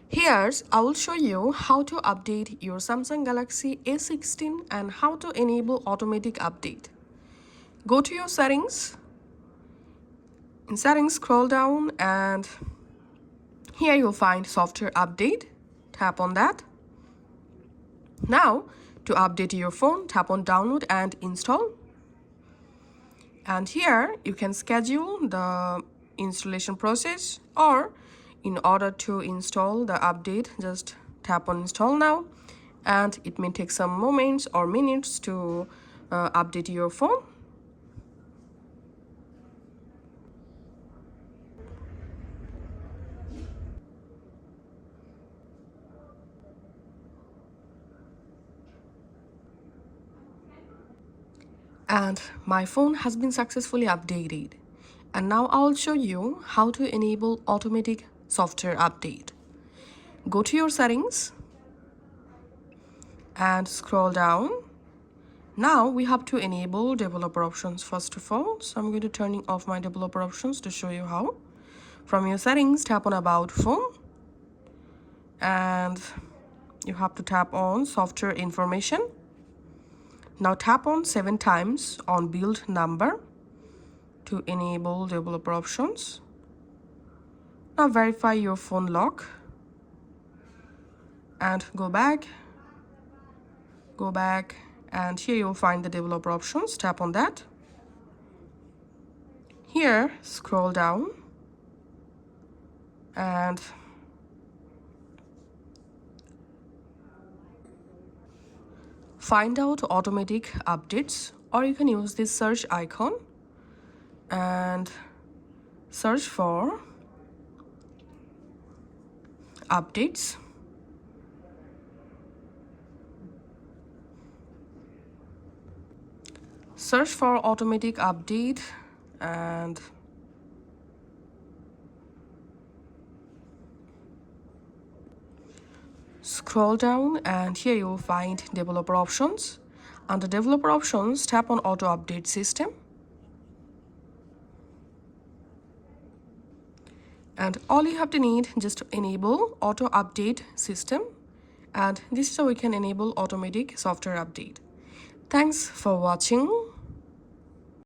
Here, I will show you how to update your Samsung Galaxy A16 and how to enable automatic update. Go to your settings. In settings, scroll down and here you'll find software update. Tap on that. Now, to update your phone, tap on download and install. And here you can schedule the installation process, or in order to install the update, just tap on install now, and it may take some moments or minutes to update your phone. And my phone has been successfully updated. And now I'll show you how to enable automatic software update. Go to your settings and scroll down. Now we have to enable developer options first of all. So I'm going to turning off my developer options to show you how. From your settings, tap on about phone and you have to tap on software information. Now tap on 7 times on build number to enable developer options. Now verify your phone lock and go back, and here you'll find the developer options. Tap on that. Here, scroll down and find out automatic updates, or you can use this search icon and search for updates. Search for automatic update and scroll down, and here you will find developer options. Under developer options, tap on auto update system. And all you have to need just to enable auto update system, and this is how we can enable automatic software update. Thanks for watching.